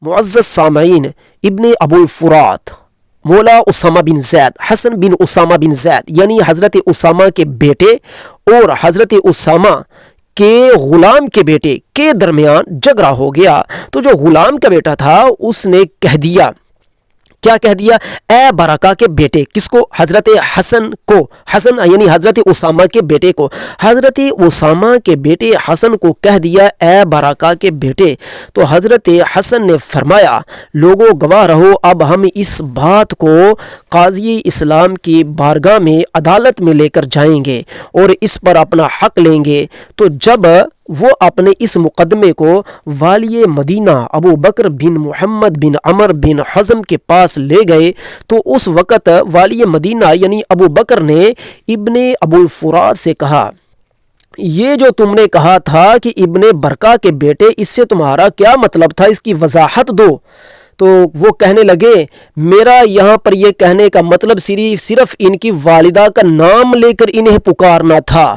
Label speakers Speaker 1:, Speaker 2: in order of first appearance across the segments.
Speaker 1: معزز سامعین، ابن ابو الفرات مولا اسامہ بن زید، حسن بن اسامہ بن زید یعنی حضرت اسامہ کے بیٹے اور حضرت اسامہ کے غلام کے بیٹے کے درمیان جھگڑا ہو گیا۔ تو جو غلام کا بیٹا تھا اس نے کہہ دیا، کیا کہہ دیا؟ اے برکہ کے بیٹے، کس کو؟ حضرت حسن کو، حسن یعنی حضرت اسامہ کے بیٹے کو، حضرت اسامہ کے بیٹے حسن کو کہہ دیا اے برکہ کے بیٹے۔ تو حضرت حسن نے فرمایا لوگوں گواہ رہو، اب ہم اس بات کو قاضی اسلام کی بارگاہ میں عدالت میں لے کر جائیں گے اور اس پر اپنا حق لیں گے۔ تو جب وہ اپنے اس مقدمے کو والی مدینہ ابو بکر بن محمد بن عمر بن حزم کے پاس لے گئے تو اس وقت والی مدینہ یعنی ابو بکر نے ابن ابو الفرات سے کہا، یہ جو تم نے کہا تھا کہ ابن برکہ کے بیٹے، اس سے تمہارا کیا مطلب تھا؟ اس کی وضاحت دو۔ تو وہ کہنے لگے میرا یہاں پر یہ کہنے کا مطلب صرف ان کی والدہ کا نام لے کر انہیں پکارنا تھا۔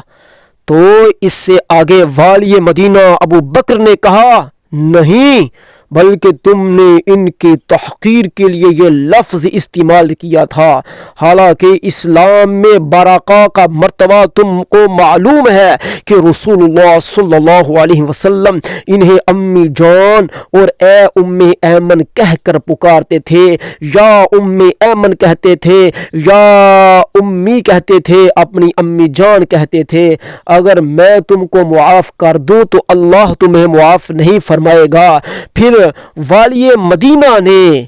Speaker 1: تو اس سے آگے والی مدینہ ابو بکر نے کہا نہیں، بلکہ تم نے ان کی تحقیر کے لیے یہ لفظ استعمال کیا تھا، حالانکہ اسلام میں برکہ کا مرتبہ تم کو معلوم ہے کہ رسول اللہ صلی اللہ علیہ وسلم انہیں امی جان اور اے ام ایمن کہہ کر پکارتے تھے، یا ام ایمن کہتے تھے، یا امی کہتے تھے، اپنی امی جان کہتے تھے۔ اگر میں تم کو معاف کر دوں تو اللہ تمہیں معاف نہیں فرمائے گا۔ پھر والی مدینہ نے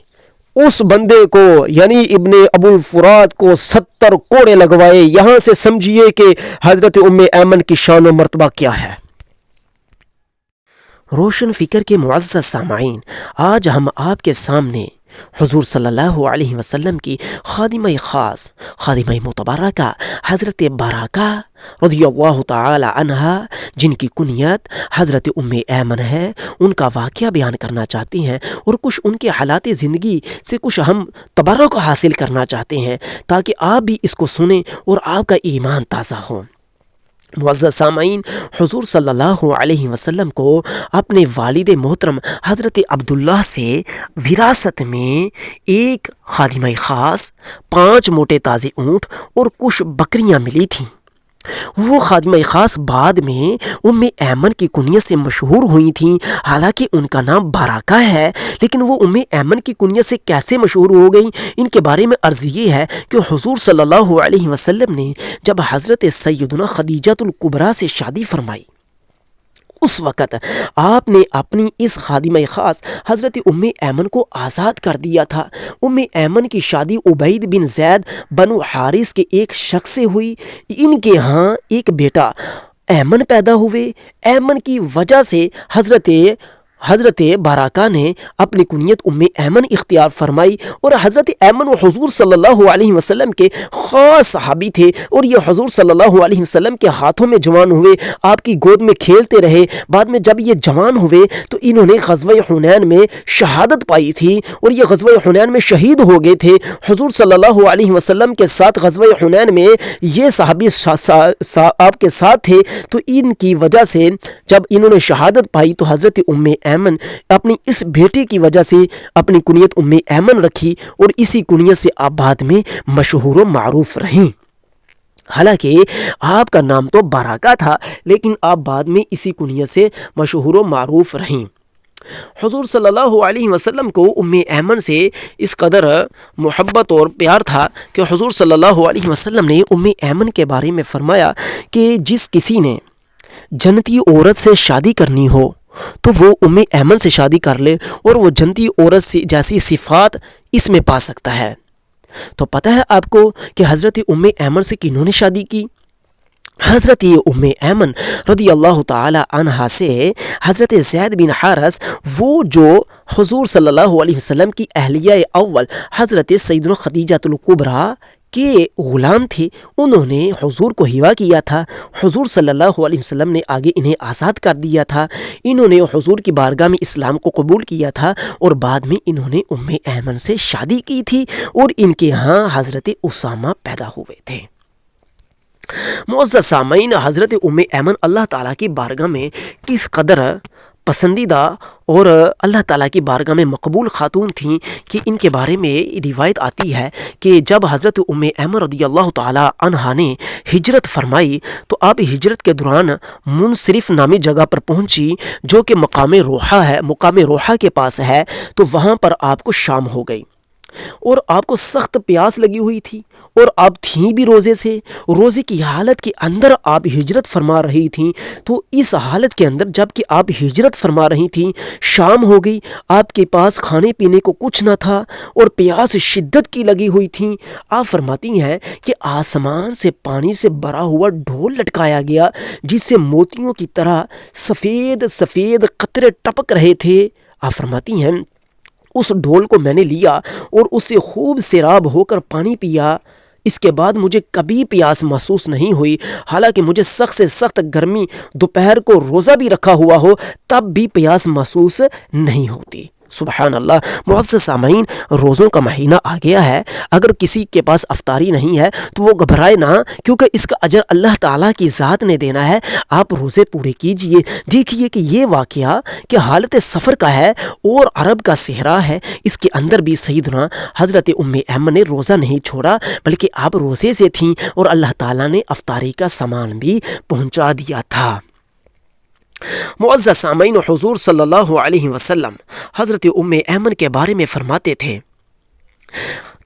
Speaker 1: اس بندے کو یعنی ابن ابو الفرات کو 70 کوڑے لگوائے۔ یہاں سے سمجھیے کہ حضرت ام ایمن کی شان و مرتبہ کیا ہے۔ روشن فکر کے معزز سامعین، آج ہم آپ کے سامنے حضور صلی اللہ علیہ وسلم کی خادمہ خاص، خادمہ متبرکہ حضرت برکہ رضی اللہ تعالی عنہا، جن کی کنیت حضرت ام ایمن ہے، ان کا واقعہ بیان کرنا چاہتے ہیں اور کچھ ان کے حالات زندگی سے کچھ ہم تبرک حاصل کرنا چاہتے ہیں تاکہ آپ بھی اس کو سنیں اور آپ کا ایمان تازہ ہو۔ معزز سامعین، حضور صلی اللہ علیہ وسلم کو اپنے والد محترم حضرت عبداللہ سے وراثت میں ایک خادمہ خاص، 5 موٹے تازے اونٹ اور کچھ بکریاں ملی تھیں۔ وہ خادمہ خاص بعد میں ام ایمن کی کنیت سے مشہور ہوئی تھیں، حالانکہ ان کا نام برکہ ہے، لیکن وہ ام ایمن کی کنیت سے کیسے مشہور ہو گئیں؟ ان کے بارے میں عرض یہ ہے کہ حضور صلی اللہ علیہ وسلم نے جب حضرت سیدنا خدیجہ الکبریٰ سے شادی فرمائی، اس وقت آپ نے اپنی اس خادمہ خاص حضرت ام ایمن کو آزاد کر دیا تھا۔ ام ایمن کی شادی عبید بن زید بنو حارث کے ایک شخص سے ہوئی۔ ان کے ہاں ایک بیٹا ایمن پیدا ہوئے۔ ایمن کی وجہ سے حضرت برکہ نے اپنی کنیت ام ایمن اختیار فرمائی، اور حضرت ایمن و حضور صلی اللہ علیہ وسلم کے خاص صحابی تھے، اور یہ حضور صلی اللہ علیہ وسلم کے ہاتھوں میں جوان ہوئے، آپ کی گود میں کھیلتے رہے۔ بعد میں جب یہ جوان ہوئے تو انہوں نے غزوہ حنین میں شہادت پائی تھی، اور یہ غزوہ حنین میں شہید ہو گئے تھے۔ حضور صلی اللہ علیہ وسلم کے ساتھ غزوہ حنین میں یہ صحابی آپ کے ساتھ تھے، تو ان کی وجہ سے جب انہوں نے شہادت پائی تو حضرت ام ایمن اپنی اس بیٹے کی وجہ سے اپنی کنیت ام ایمن رکھی، اور اسی کنیت سے آپ بعد میں مشہور و معروف رہیں۔ حالانکہ آپ کا نام تو برکہ تھا، لیکن آپ بعد میں اسی کنیت سے مشہور و معروف رہیں۔ حضور صلی اللہ علیہ وسلم کو ام ایمن سے اس قدر محبت اور پیار تھا کہ حضور صلی اللہ علیہ وسلم نے ام ایمن کے بارے میں فرمایا کہ جس کسی نے جنتی عورت سے شادی کرنی ہو تو وہ ام ایمن سے شادی کر لے، اور وہ جنتی عورت سے جیسی صفات اس میں پا سکتا ہے۔ تو پتہ ہے آپ کو کہ حضرت ام ایمن سے کنہوں نے شادی کی؟ حضرت ام ایمن رضی اللہ تعالی عنہا سے حضرت زید بن حارث، وہ جو حضور صلی اللہ علیہ وسلم کی اہلیہ اول حضرت سیدنا خدیجہ الکبریٰ کے غلام تھے، انہوں نے حضور کو ہیوا کیا تھا۔ حضور صلی اللہ علیہ وسلم نے آگے انہیں آزاد کر دیا تھا۔ انہوں نے حضور کی بارگاہ میں اسلام کو قبول کیا تھا، اور بعد میں انہوں نے ام ایمن سے شادی کی تھی، اور ان کے ہاں حضرت اسامہ پیدا ہوئے تھے۔ معزز سامعین، حضرت ام ایمن اللہ تعالیٰ کی بارگاہ میں کس قدر پسندیدہ اور اللہ تعالیٰ کی بارگاہ میں مقبول خاتون تھیں کہ ان کے بارے میں روایت آتی ہے کہ جب حضرت ام ایمن رضی اللہ تعالیٰ عنہا نے ہجرت فرمائی تو آپ ہجرت کے دوران منصرف نامی جگہ پر پہنچی جو کہ مقام روحہ کے پاس ہے، تو وہاں پر آپ کو شام ہو گئی اور آپ کو سخت پیاس لگی ہوئی تھی اور آپ تھیں بھی روزے کی حالت کے اندر آپ ہجرت فرما رہی تھیں۔ تو اس حالت کے اندر جب کہ آپ ہجرت فرما رہی تھیں، شام ہو گئی، آپ کے پاس کھانے پینے کو کچھ نہ تھا اور پیاس شدت کی لگی ہوئی تھیں۔ آپ فرماتی ہیں کہ آسمان سے پانی سے بھرا ہوا ڈھول لٹکایا گیا جس سے موتیوں کی طرح سفید سفید قطرے ٹپک رہے تھے۔ آپ فرماتی ہیں اس ڈھول کو میں نے لیا اور اس سے خوب سیراب ہو کر پانی پیا، اس کے بعد مجھے کبھی پیاس محسوس نہیں ہوئی، حالانکہ مجھے سخت سے سخت گرمی دوپہر کو روزہ بھی رکھا ہوا ہو تب بھی پیاس محسوس نہیں ہوتی۔ سبحان اللہ۔ معزز سامعین، روزوں کا مہینہ آ گیا ہے، اگر کسی کے پاس افطاری نہیں ہے تو وہ گھبرائے نہ، کیونکہ اس کا اجر اللہ تعالیٰ کی ذات نے دینا ہے۔ آپ روزے پورے کیجئے۔ دیکھیے کہ یہ واقعہ کہ حالت سفر کا ہے اور عرب کا صحرا ہے، اس کے اندر بھی سیدنا حضرت ام ایمن نے روزہ نہیں چھوڑا بلکہ آپ روزے سے تھیں اور اللہ تعالیٰ نے افطاری کا سامان بھی پہنچا دیا تھا۔ معزز سامعین، حضور صلی اللہ علیہ وسلم حضرت ام ایمن کے بارے میں فرماتے تھے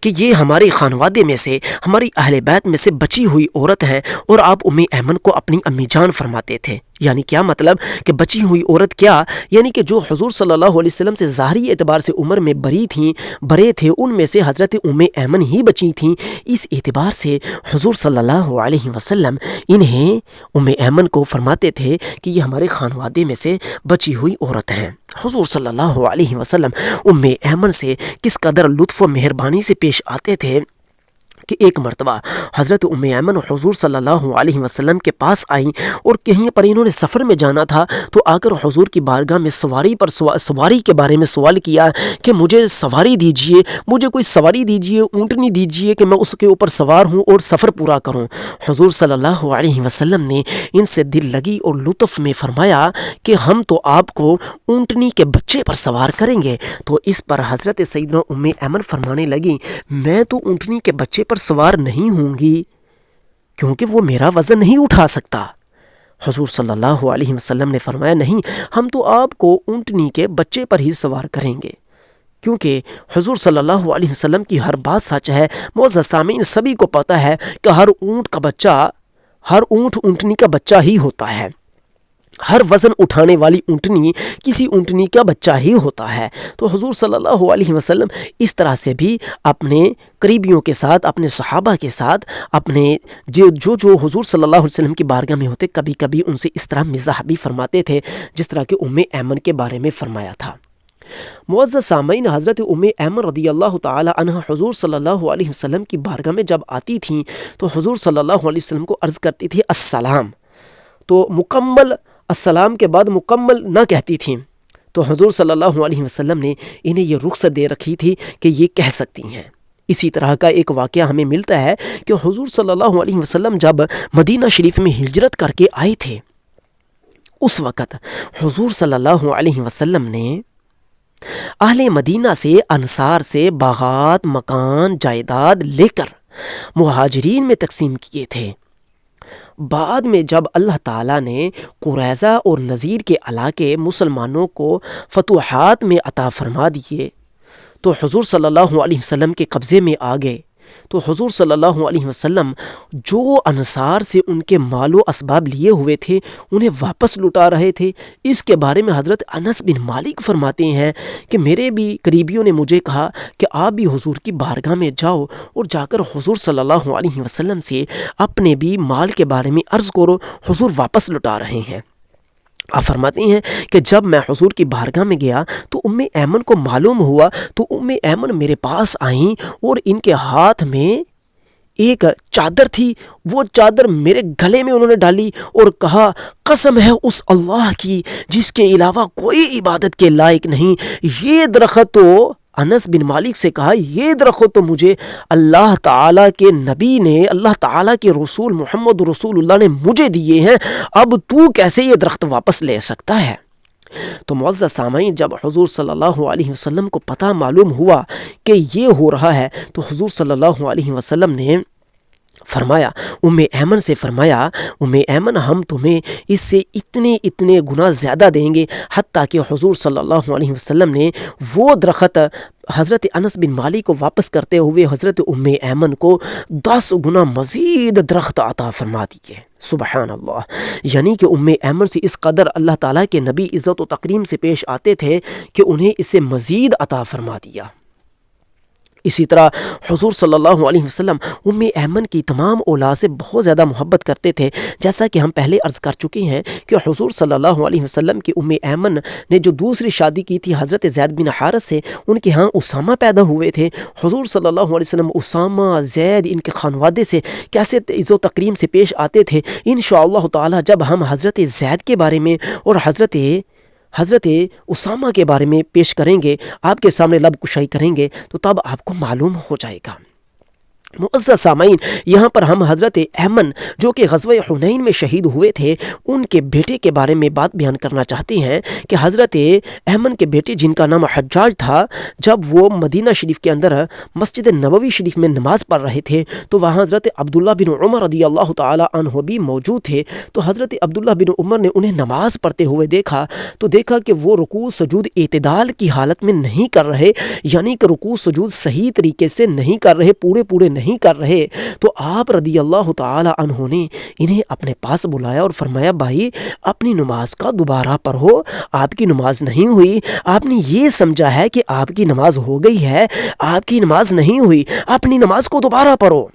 Speaker 1: کہ یہ ہمارے خانوادے میں سے، ہماری اہل بیت میں سے بچی ہوئی عورت ہیں، اور آپ ام ایمن کو اپنی امی جان فرماتے تھے۔ یعنی کیا مطلب کہ بچی ہوئی عورت کیا؟ یعنی کہ جو حضور صلی اللہ علیہ وسلم سے ظاہری اعتبار سے عمر میں بڑے تھے، ان میں سے حضرت ام ایمن ہی بچی تھیں۔ اس اعتبار سے حضور صلی اللہ علیہ وسلم انہیں ام ایمن کو فرماتے تھے کہ یہ ہمارے خانوادے میں سے بچی ہوئی عورت ہیں۔ حضور صلی اللہ علیہ وسلم ام ایمن سے کس قدر لطف و مہربانی سے پیش آتے تھے کہ ایک مرتبہ حضرت ام ایمن حضور صلی اللہ علیہ وسلم کے پاس آئیں اور کہیں پر انہوں نے سفر میں جانا تھا، تو آ کر حضور کی بارگاہ میں سواری کے بارے میں سوال کیا کہ مجھے سواری دیجئے، مجھے کوئی سواری دیجئے، اونٹنی دیجئے کہ میں اس کے اوپر سوار ہوں اور سفر پورا کروں۔ حضور صلی اللہ علیہ وسلم نے ان سے دل لگی اور لطف میں فرمایا کہ ہم تو آپ کو اونٹنی کے بچے پر سوار کریں گے۔ تو اس پر حضرت سیدنا ام ایمن فرمانے لگی، میں تو اونٹنی کے بچے پر سوار نہیں ہوں گی کیونکہ وہ میرا وزن نہیں اٹھا سکتا۔ حضور صلی اللہ علیہ وسلم نے فرمایا، نہیں، ہم تو آپ کو اونٹنی کے بچے پر ہی سوار کریں گے، کیونکہ حضور صلی اللہ علیہ وسلم کی ہر بات سچ ہے۔ معزز سامعین، سبھی کو پتہ ہے کہ ہر اونٹ اونٹنی کا بچہ ہی ہوتا ہے، ہر وزن اٹھانے والی اونٹنی کسی اونٹنی کا بچہ ہی ہوتا ہے۔ تو حضور صلی اللہ علیہ وسلم اس طرح سے بھی اپنے قریبیوں کے ساتھ، اپنے صحابہ کے ساتھ، اپنے جو حضور صلی اللہ علیہ وسلم کی بارگاہ میں ہوتے، کبھی کبھی ان سے اس طرح مزاح بھی فرماتے تھے جس طرح کہ ام ایمن کے بارے میں فرمایا تھا۔ معزز سامعین، حضرت ام ایمن رضی اللہ تعالی عنہ حضور صلی اللہ علیہ وسلم کی بارگاہ میں جب آتی تھیں تو حضور صلی اللہ علیہ وسلم کو عرض کرتی تھی السلام، تو مکمل السلام کے بعد مکمل نہ کہتی تھیں، تو حضور صلی اللہ علیہ وسلم نے انہیں یہ رخصت دے رکھی تھی کہ یہ کہہ سکتی ہیں۔ اسی طرح کا ایک واقعہ ہمیں ملتا ہے کہ حضور صلی اللہ علیہ وسلم جب مدینہ شریف میں ہجرت کر کے آئے تھے، اس وقت حضور صلی اللہ علیہ وسلم نے اہل مدینہ سے، انصار سے باغات، مکان، جائیداد لے کر مہاجرین میں تقسیم کیے تھے۔ بعد میں جب اللہ تعالیٰ نے قریظہ اور نذیر کے علاقے مسلمانوں کو فتوحات میں عطا فرما دیے تو حضور صلی اللہ علیہ وسلم کے قبضے میں آ گئے، تو حضور صلی اللہ علیہ وسلم جو انصار سے ان کے مال و اسباب لیے ہوئے تھے انہیں واپس لوٹا رہے تھے۔ اس کے بارے میں حضرت انس بن مالک فرماتے ہیں کہ میرے بھی قریبیوں نے مجھے کہا کہ آپ بھی حضور کی بارگاہ میں جاؤ اور جا کر حضور صلی اللہ علیہ وسلم سے اپنے بھی مال کے بارے میں عرض کرو، حضور واپس لوٹا رہے ہیں۔ آپ فرماتے ہیں کہ جب میں حضور کی بارگاہ میں گیا تو ام ایمن کو معلوم ہوا، تو ام ایمن میرے پاس آئیں اور ان کے ہاتھ میں ایک چادر تھی، وہ چادر میرے گلے میں انہوں نے ڈالی اور کہا، قسم ہے اس اللہ کی جس کے علاوہ کوئی عبادت کے لائق نہیں، یہ درخت تو انس بن مالک سے کہا، یہ درخت تو مجھے اللہ تعالیٰ کے نبی نے، اللہ تعالیٰ کے رسول محمد رسول اللہ نے مجھے دیے ہیں، اب تو کیسے یہ درخت واپس لے سکتا ہے؟ تو معزز سامعین، جب حضور صلی اللہ علیہ وسلم کو پتہ معلوم ہوا کہ یہ ہو رہا ہے تو حضور صلی اللہ علیہ وسلم نے فرمایا، ام ایمن سے فرمایا، ام ایمن ہم تمہیں اس سے اتنے گنا زیادہ دیں گے، حتیٰ کہ حضور صلی اللہ علیہ وسلم نے وہ درخت حضرت انس بن مالک کو واپس کرتے ہوئے حضرت ام ایمن کو 10 گنا مزید درخت عطا فرما دیے۔ سبحان اللہ، یعنی کہ ام ایمن سے اس قدر اللہ تعالیٰ کے نبی عزت و تکریم سے پیش آتے تھے کہ انہیں اس سے مزید عطا فرما دیا۔ اسی طرح حضور صلی اللہ علیہ وسلم ام ایمن کی تمام اولاد سے بہت زیادہ محبت کرتے تھے، جیسا کہ ہم پہلے عرض کر چکے ہیں کہ حضور صلی اللہ علیہ وسلم کی ام ایمن نے جو دوسری شادی کی تھی حضرت زید بن حارث سے، ان کے ہاں اسامہ پیدا ہوئے تھے۔ حضور صلی اللہ علیہ وسلم اسامہ، زید، ان کے خانوادے سے کیسے عزت و تکریم سے پیش آتے تھے۔ انشاءاللہ تعالی جب ہم حضرت زید کے بارے میں اور حضرت اسامہ کے بارے میں پیش کریں گے، آپ کے سامنے لب کشائی کریں گے، تو تب آپ کو معلوم ہو جائے گا۔ معزز سامعین، یہاں پر ہم حضرت ایمن جو کہ غزوہ حنین میں شہید ہوئے تھے، ان کے بیٹے کے بارے میں بات بیان کرنا چاہتے ہیں کہ حضرت ایمن کے بیٹے جن کا نام حجاج تھا، جب وہ مدینہ شریف کے اندر مسجد نبوی شریف میں نماز پڑھ رہے تھے تو وہاں حضرت عبداللہ بن عمر رضی اللہ تعالی عنہ بھی موجود تھے۔ تو حضرت عبداللہ بن عمر نے انہیں نماز پڑھتے ہوئے دیکھا تو دیکھا کہ وہ رکوع سجود اعتدال کی حالت میں نہیں کر رہے، یعنی کہ رکوع سجود صحیح طریقے سے نہیں کر رہے، پورے نہیں کر رہے۔ تو آپ رضی اللہ تعالی عنہ نے انہیں اپنے پاس بلایا اور فرمایا، بھائی اپنی نماز کا دوبارہ پڑھو، آپ کی نماز نہیں ہوئی، آپ نے یہ سمجھا ہے کہ آپ کی نماز ہو گئی ہے، آپ کی نماز نہیں ہوئی، اپنی نماز کو دوبارہ پڑھو۔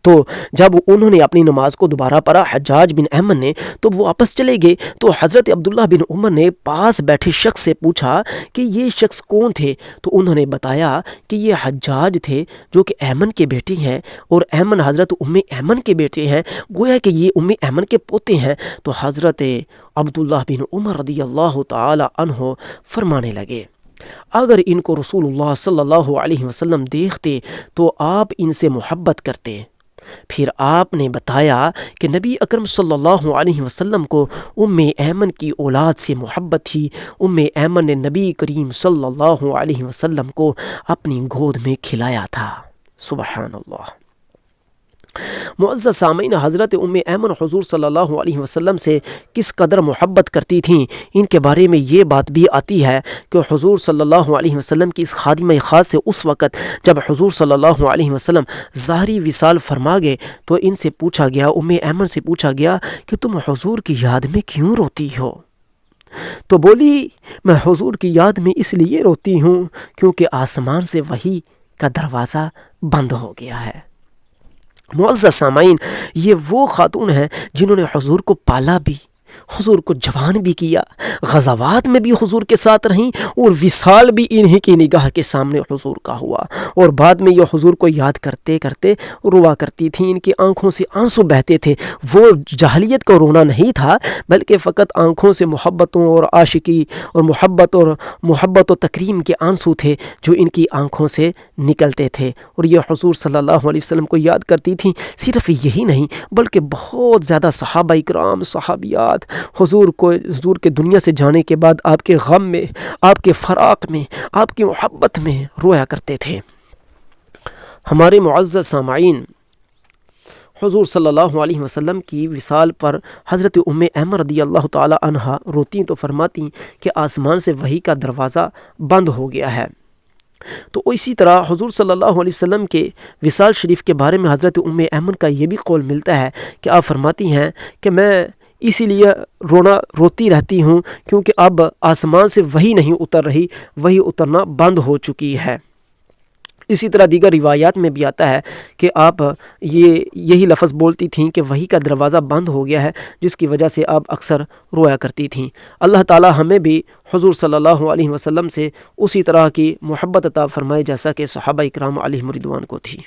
Speaker 1: تو جب انہوں نے اپنی نماز کو دوبارہ پڑھا حجاج بن ایمن نے، تو وہ واپس چلے گئے۔ تو حضرت عبداللہ بن عمر نے پاس بیٹھے شخص سے پوچھا کہ یہ شخص کون تھے؟ تو انہوں نے بتایا کہ یہ حجاج تھے جو کہ ایمن کے بیٹے ہیں، اور ایمن حضرت ام ایمن کے بیٹے ہیں، گویا کہ یہ ام ایمن کے پوتے ہیں۔ تو حضرت عبداللہ بن عمر رضی اللہ تعالی عنہ فرمانے لگے، اگر ان کو رسول اللہ صلی اللہ علیہ وسلم دیکھتے تو آپ ان سے محبت کرتے۔ پھر آپ نے بتایا کہ نبی اکرم صلی اللہ علیہ وسلم کو ام ایمن کی اولاد سے محبت تھی۔ ام ایمن نے نبی کریم صلی اللہ علیہ وسلم کو اپنی گود میں کھلایا تھا۔ سبحان اللہ۔ معزز سامعین، حضرت ام ایمن حضور صلی اللہ علیہ وسلم سے کس قدر محبت کرتی تھیں، ان کے بارے میں یہ بات بھی آتی ہے کہ حضور صلی اللہ علیہ وسلم کی اس خادمہ خاص سے اس وقت جب حضور صلی اللہ علیہ وسلم ظاہری وصال فرما گئے تو ان سے پوچھا گیا، ام ایمن سے پوچھا گیا کہ تم حضور کی یاد میں کیوں روتی ہو؟ تو بولی، میں حضور کی یاد میں اس لیے روتی ہوں کیونکہ آسمان سے وحی کا دروازہ بند ہو گیا ہے۔ معزز سامعین، یہ وہ خاتون ہیں جنہوں نے حضور کو پالا بھی، حضور کو جوان بھی کیا، غزوات میں بھی حضور کے ساتھ رہیں، اور وصال بھی انہی کی نگاہ کے سامنے حضور کا ہوا، اور بعد میں یہ حضور کو یاد کرتے کرتے روا کرتی تھیں، ان کی آنکھوں سے آنسو بہتے تھے۔ وہ جاہلیت کا رونا نہیں تھا، بلکہ فقط آنکھوں سے محبتوں اور عاشقی اور محبت و تکریم کے آنسو تھے جو ان کی آنکھوں سے نکلتے تھے، اور یہ حضور صلی اللہ علیہ وسلم کو یاد کرتی تھیں۔ صرف یہی نہیں بلکہ بہت زیادہ صحابہ اکرام، صحابیات حضور کے دنیا سے جانے کے بعد آپ کے غم میں، آپ کے فراق میں، آپ کی محبت میں رویا کرتے تھے۔ ہمارے معزز سامعین، حضور صلی اللہ علیہ وسلم کی وصال پر حضرت ام ایمن رضی اللہ تعالی عنہا روتی تو فرماتی کہ آسمان سے وحی کا دروازہ بند ہو گیا ہے۔ تو اسی طرح حضور صلی اللہ علیہ وسلم کے وصال شریف کے بارے میں حضرت ام ایمن کا یہ بھی قول ملتا ہے کہ آپ فرماتی ہیں کہ میں اسی لیے روتی رہتی ہوں کیونکہ اب آسمان سے وحی نہیں اتر رہی، وحی اترنا بند ہو چکی ہے۔ اسی طرح دیگر روایات میں بھی آتا ہے کہ آپ یہی لفظ بولتی تھیں کہ وحی کا دروازہ بند ہو گیا ہے، جس کی وجہ سے آپ اکثر رویا کرتی تھیں۔ اللہ تعالی ہمیں بھی حضور صلی اللہ علیہ وسلم سے اسی طرح کی محبت عطا فرمائے جیسا کہ صحابہ اکرام علیہم رضوان کو تھی۔